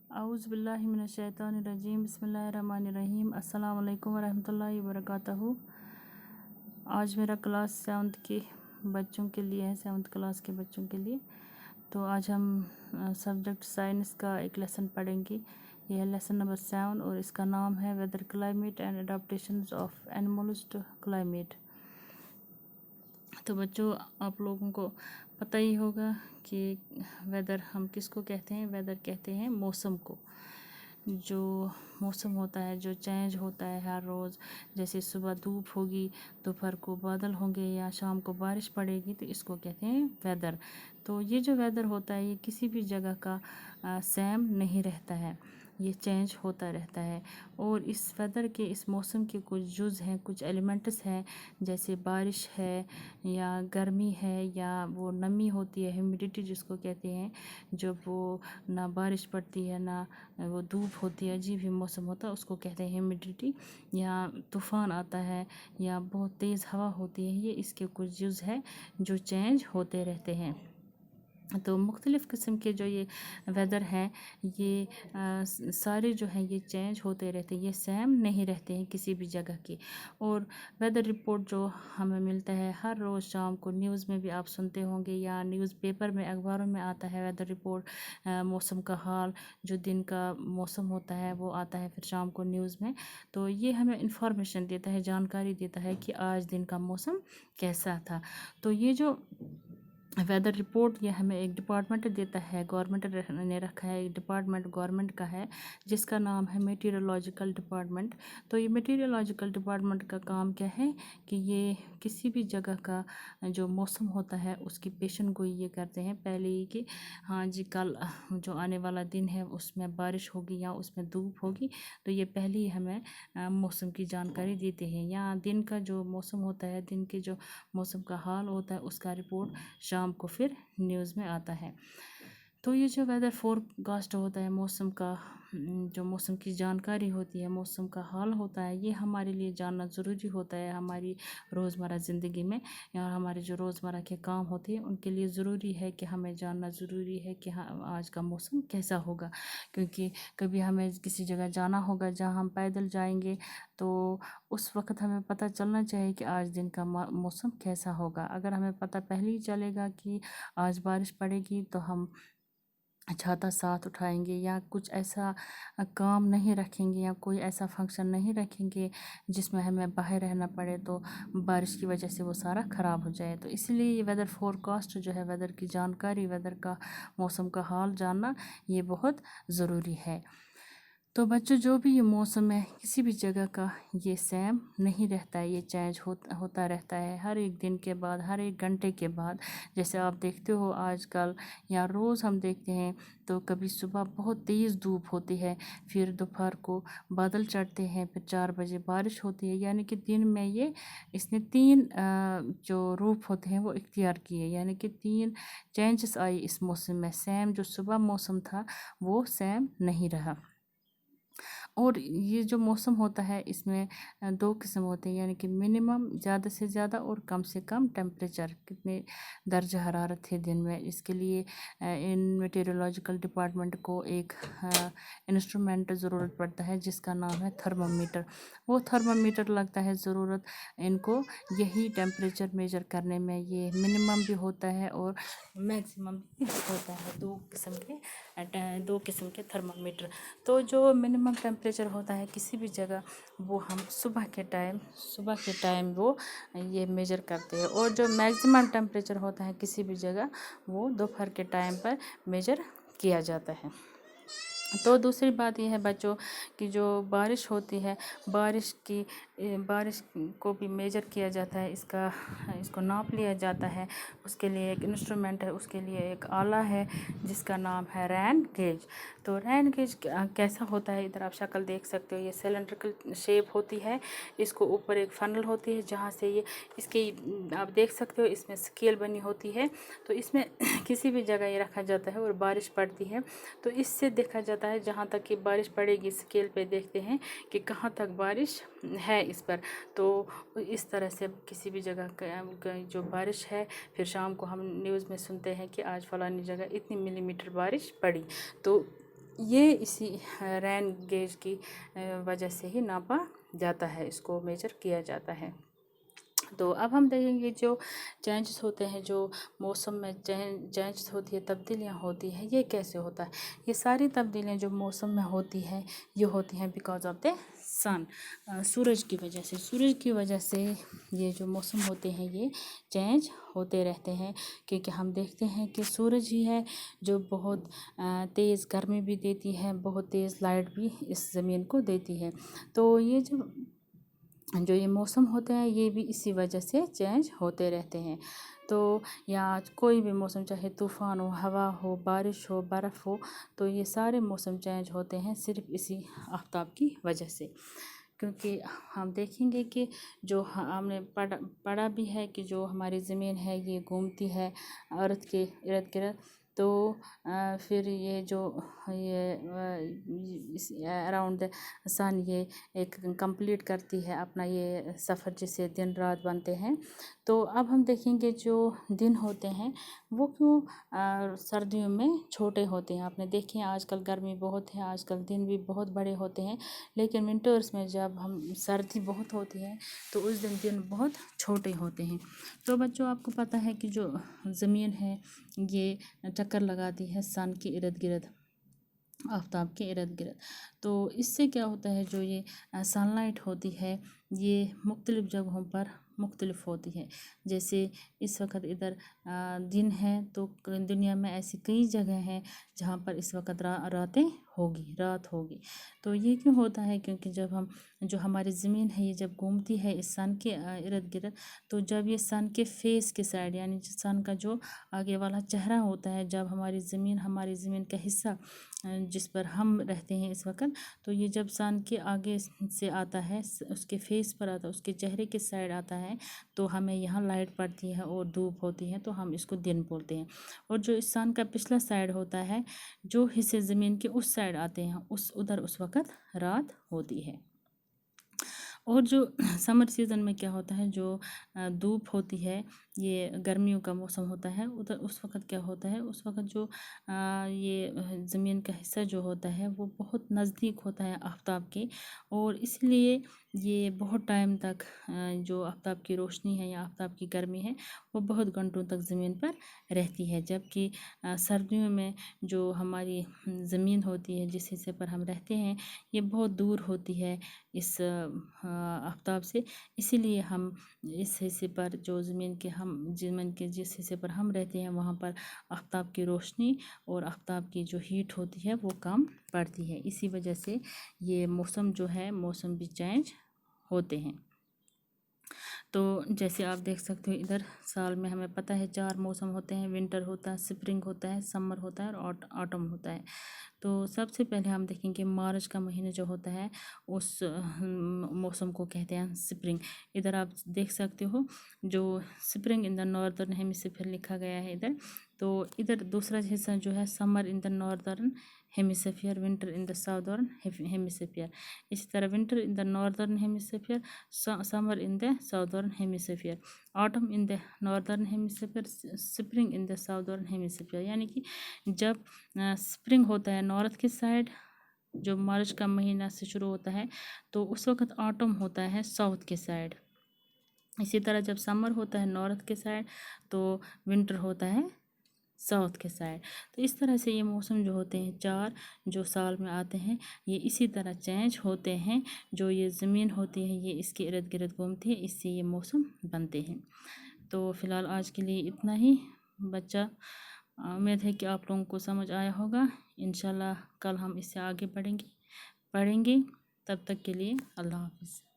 اعوذ باللہ من الشیطان الرجیم بسم اللہ الرحمن الرحیم السلام علیکم ورحمۃ اللہ وبرکاتہ۔ آج میرا کلاس 7th کے بچوں کے لیے ہے، 7th کلاس کے بچوں کے لیے۔ تو آج ہم سبجیکٹ سائنس کا ایک لیسن پڑھیں گے۔ یہ ہے لیسن نمبر 7 اور اس کا نام ہے weather climate and adaptations of animals to climate. تو بچوں، آپ لوگوں کو پتہ ہی ہوگا کہ ویدر ہم کس کو کہتے ہیں۔ ویدر کہتے ہیں موسم کو، جو موسم ہوتا ہے، جو چینج ہوتا ہے ہر روز۔ جیسے صبح دھوپ ہوگی، دوپہر کو بادل ہوں گے یا شام کو بارش پڑے گی، تو اس کو کہتے ہیں ویدر۔ تو یہ جو ویدر ہوتا ہے یہ کسی بھی جگہ کا سیم نہیں رہتا ہے، یہ چینج ہوتا رہتا ہے۔ اور اس ویدر کے، اس موسم کے کچھ جز ہیں، کچھ ایلیمنٹس ہیں، جیسے بارش ہے یا گرمی ہے یا وہ نمی ہوتی ہے، ہیومیڈیٹی جس کو کہتے ہیں، جب وہ نہ بارش پڑتی ہے نہ وہ دھوپ ہوتی ہے، عجیب ہی موسم ہوتا ہے، اس کو کہتے ہیں ہیومیڈیٹی۔ یا طوفان آتا ہے یا بہت تیز ہوا ہوتی ہے، یہ اس کے کچھ جز ہے جو چینج ہوتے رہتے ہیں۔ تو مختلف قسم کے جو یہ ویدر ہیں، یہ سارے جو ہیں یہ چینج ہوتے رہتے ہیں، یہ سیم نہیں رہتے ہیں کسی بھی جگہ کے۔ اور ویدر رپورٹ جو ہمیں ملتا ہے ہر روز شام کو، نیوز میں بھی آپ سنتے ہوں گے یا نیوز پیپر میں، اخباروں میں آتا ہے ویدر رپورٹ، موسم کا حال، جو دن کا موسم ہوتا ہے وہ آتا ہے پھر شام کو نیوز میں۔ تو یہ ہمیں انفارمیشن دیتا ہے، جانکاری دیتا ہے کہ آج دن کا موسم کیسا تھا۔ تو یہ جو ویدر رپورٹ یہ ہمیں ایک ڈپارٹمنٹ دیتا ہے، گورنمنٹ نے رکھا ہے، ایک ڈپارٹمنٹ گورنمنٹ کا ہے جس کا نام ہے میٹیورولوجیکل ڈپارٹمنٹ۔ تو یہ میٹیورولوجیکل ڈپارٹمنٹ کا کام کیا ہے کہ یہ کسی بھی جگہ کا جو موسم ہوتا ہے اس کی پیشن گوئی یہ کرتے ہیں پہلے ہی کہ ہاں جی کل جو آنے والا دن ہے اس میں بارش ہوگی یا اس میں دھوپ ہوگی، تو یہ پہلے ہی ہمیں موسم کی جانکاری دیتے ہیں۔ یا دن کا جو موسم ہوتا ہے، دن کے جو موسم کا حال ہوتا ہے اس کا رپورٹ شام کو پھر نیوز میں آتا ہے۔ تو یہ جو ویدر فورکاسٹ ہوتا ہے، موسم کا جو موسم کی جانکاری ہوتی ہے، موسم کا حال ہوتا ہے، یہ ہمارے لیے جاننا ضروری ہوتا ہے ہماری روزمرہ زندگی میں، یا ہمارے جو روزمرہ کے کام ہوتے ہیں ان کے لیے ضروری ہے کہ ہمیں جاننا ضروری ہے کہ آج کا موسم کیسا ہوگا۔ کیونکہ کبھی ہمیں کسی جگہ جانا ہوگا جہاں ہم پیدل جائیں گے، تو اس وقت ہمیں پتہ چلنا چاہیے کہ آج دن کا موسم کیسا ہوگا۔ اگر ہمیں پتہ پہلے ہی چلے گا کہ آج بارش پڑے گی تو ہم چھاتا ساتھ اٹھائیں گے، یا کچھ ایسا کام نہیں رکھیں گے یا کوئی ایسا فنکشن نہیں رکھیں گے جس میں ہمیں باہر رہنا پڑے تو بارش کی وجہ سے وہ سارا خراب ہو جائے۔ تو اس لیے یہ ویدر فورکاسٹ جو ہے، ویدر کی جانکاری، ویدر کا موسم کا حال جاننا یہ بہت ضروری ہے۔ تو بچوں، جو بھی یہ موسم ہے کسی بھی جگہ کا یہ سیم نہیں رہتا ہے، یہ چینج ہوتا رہتا ہے ہر ایک دن کے بعد، ہر ایک گھنٹے کے بعد۔ جیسے آپ دیکھتے ہو آج کل یا روز ہم دیکھتے ہیں تو کبھی صبح بہت تیز دھوپ ہوتی ہے، پھر دوپہر کو بادل چڑھتے ہیں، پھر 4 بجے بارش ہوتی ہے۔ یعنی کہ دن میں اس نے 3 جو روپ ہوتے ہیں وہ اختیار کیے، یعنی کہ 3 چینجز آئی اس موسم میں۔ سیم جو صبح موسم تھا وہ سیم نہیں رہا۔ اور یہ جو موسم ہوتا ہے اس میں 2 قسم ہوتے ہیں، یعنی کہ منیمم زیادہ سے زیادہ اور کم سے کم ٹیمپریچر، کتنے درجہ حرارت تھے دن میں۔ اس کے لیے ان میٹیورولوجیکل ڈپارٹمنٹ کو ایک انسٹرومنٹ ضرورت پڑتا ہے جس کا نام ہے تھرمامیٹر۔ وہ تھرمامیٹر لگتا ہے ضرورت ان کو یہی ٹیمپریچر میجر کرنے میں۔ یہ منیمم بھی ہوتا ہے اور میکسیمم بھی ہوتا ہے، 2 قسم کے تھرمامیٹر۔ تو جو منیمم ٹیمپریچر ہوتا ہے کسی بھی جگہ، وہ ہم صبح کے ٹائم وہ یہ میجر کرتے ہیں، اور جو میکسیمم ٹیمپریچر ہوتا ہے کسی بھی جگہ وہ دوپہر کے ٹائم پر میجر کیا جاتا ہے۔ تو دوسری بات یہ ہے بچوں کہ جو بارش ہوتی ہے، بارش کو بھی میجر کیا جاتا ہے، اس کو ناپ لیا جاتا ہے۔ اس کے لیے ایک انسٹرومنٹ ہے، اس کے لیے ایک آلہ ہے جس کا نام ہے رین گیج۔ تو رین گیج کیسا ہوتا ہے، ادھر آپ شکل دیکھ سکتے ہو، یہ سلنڈریکل شیپ ہوتی ہے، اس کو اوپر ایک فنل ہوتی ہے جہاں سے اس کی آپ دیکھ سکتے ہو اس میں سکیل بنی ہوتی ہے۔ تو اس میں کسی بھی جگہ یہ رکھا جاتا ہے اور بارش پڑتی ہے تو اس سے دیکھا جاتا ہے جہاں تک کہ بارش پڑے گی، سکیل پہ دیکھتے ہیں کہ کہاں تک بارش ہے اس پر۔ تو اس طرح سے کسی بھی جگہ جو بارش ہے، پھر شام کو ہم نیوز میں سنتے ہیں کہ آج فلانی جگہ اتنی ملی میٹر بارش پڑی۔ تو یہ اسی رین گیج کی وجہ سے ہی ناپا جاتا ہے، اس کو میجر کیا جاتا ہے۔ تو اب ہم دیکھیں گے جو چینجز ہوتے ہیں، جو موسم میں چینجز ہوتی ہے، تبدیلیاں ہوتی ہیں، یہ کیسے ہوتا ہے۔ یہ ساری تبدیلیاں جو موسم میں ہوتی ہیں یہ ہوتی ہیں بیکاز آف دا سن، سورج کی وجہ سے۔ سورج کی وجہ سے یہ جو موسم ہوتے ہیں یہ چینج ہوتے رہتے ہیں، کیونکہ ہم دیکھتے ہیں کہ سورج ہی ہے جو بہت تیز گرمی بھی دیتی ہے، بہت تیز لائٹ بھی اس زمین کو دیتی ہے۔ تو یہ جو یہ موسم ہوتے ہیں یہ بھی اسی وجہ سے چینج ہوتے رہتے ہیں۔ تو یا کوئی بھی موسم، چاہے طوفان ہو، ہوا ہو، بارش ہو، برف ہو، تو یہ سارے موسم چینج ہوتے ہیں صرف اسی آفتاب کی وجہ سے۔ کیونکہ ہم دیکھیں گے کہ جو ہم نے پڑھا بھی ہے کہ جو ہماری زمین ہے یہ گھومتی ہے ارتھ کے ارد گرد، تو پھر یہ جو اراؤنڈ سن یہ ایک کمپلیٹ کرتی ہے اپنا یہ سفر، جسے دن رات بنتے ہیں۔ تو اب ہم دیکھیں گے جو دن ہوتے ہیں وہ کیوں سردیوں میں چھوٹے ہوتے ہیں۔ آپ نے دیکھیں آج کل گرمی بہت ہے، آج کل دن بھی بہت بڑے ہوتے ہیں، لیکن ونٹرز میں جب ہم سردی بہت ہوتی ہے تو اس دن بہت چھوٹے ہوتے ہیں۔ تو بچوں آپ کو پتہ ہے کہ جو زمین ہے یہ چکر لگاتی ہے سن کے ارد گرد، آفتاب کے ارد گرد۔ تو اس سے کیا ہوتا ہے، جو یہ سن لائٹ ہوتی ہے یہ مختلف جگہوں پر مختلف ہوتی ہے۔ جیسے اس وقت ادھر دن ہے تو دنیا میں ایسی کئی جگہ ہیں جہاں پر اس وقت رات ہوگی۔ تو یہ کیوں ہوتا ہے، کیونکہ جب جو ہماری زمین ہے یہ جب گھومتی ہے اس سن کے ارد گرد، تو جب یہ سن کے فیس کے سائڈ، یعنی سن کا جو آگے والا چہرہ ہوتا ہے، جب ہماری زمین کا حصہ جس پر ہم رہتے ہیں اس وقت، تو یہ جب سن کے آگے سے آتا ہے، اس کے فیس پر آتا ہے، اس کے چہرے کے سائڈ آتا ہے، تو ہمیں یہاں لائٹ پڑتی ہے اور دھوپ ہوتی ہے، تو ہم اس کو دن بولتے ہیں۔ اور جو اس سن کا پچھلا سائڈ ہوتا ہے، جو حصے زمین کے اس سائڈ آتے ہیں ادھر اس وقت رات ہوتی ہے۔ اور جو سمر سیزن میں کیا ہوتا ہے، جو دھوپ ہوتی ہے، یہ گرمیوں کا موسم ہوتا ہے، ادھر اس وقت کیا ہوتا ہے، اس وقت جو یہ زمین کا حصہ جو ہوتا ہے وہ بہت نزدیک ہوتا ہے آفتاب کے، اور اس لیے یہ بہت ٹائم تک جو آفتاب کی روشنی ہے یا آفتاب کی گرمی ہے وہ بہت گھنٹوں تک زمین پر رہتی ہے۔ جبکہ سردیوں میں جو ہماری زمین ہوتی ہے، جس حصے پر ہم رہتے ہیں، یہ بہت دور ہوتی ہے اس آفتاب سے، اسی لیے ہم اس حصے پر جو زمین کے جس حصے پر ہم رہتے ہیں وہاں پر آفتاب کی روشنی اور آفتاب کی جو ہیٹ ہوتی ہے وہ کم پڑتی ہے۔ اسی وجہ سے یہ موسم جو ہے، موسم بھی چینج ہوتے ہیں۔ تو جیسے آپ دیکھ سکتے ہو ادھر سال میں ہمیں پتہ ہے 4 موسم ہوتے ہیں، ونٹر ہوتا ہے، سپرنگ ہوتا ہے، سمر ہوتا ہے اور آٹم ہوتا ہے۔ تو سب سے پہلے ہم دیکھیں کہ مارچ کا مہینہ جو ہوتا ہے اس موسم کو کہتے ہیں سپرنگ۔ ادھر آپ دیکھ سکتے ہو جو spring in the northern hemisphere لکھا گیا ہے ادھر، تو ادھر دوسرا حصہ جو ہے summer in the northern hemisphere, winter in the southern hemisphere. اسی طرح winter in the northern hemisphere, summer in the southern hemisphere, autumn in the northern hemisphere, spring in the southern hemisphere. یعنی کہ جب سپرنگ ہوتا ہے north کی side, جو مارچ کا مہینہ سے شروع ہوتا ہے، تو اس وقت آٹم ہوتا ہے ساؤتھ کے سائڈ۔ اسی طرح جب سمر ہوتا ہے نارتھ کے سائڈ، تو ونٹر ہوتا ہے ساؤتھ کے سائڈ۔ تو اس طرح سے یہ موسم جو ہوتے ہیں 4 جو سال میں آتے ہیں، یہ اسی طرح چینج ہوتے ہیں۔ جو یہ زمین ہوتی ہے یہ اس کے ارد گرد گھومتی ہے، اس سے یہ موسم بنتے ہیں۔ تو فی الحال آج کے لیے اتنا ہی بچہ، امید ہے کہ آپ لوگوں کو سمجھ آیا ہوگا۔ انشاءاللہ کل ہم اس سے آگے پڑھیں گے۔ تب تک کے لیے اللہ حافظ۔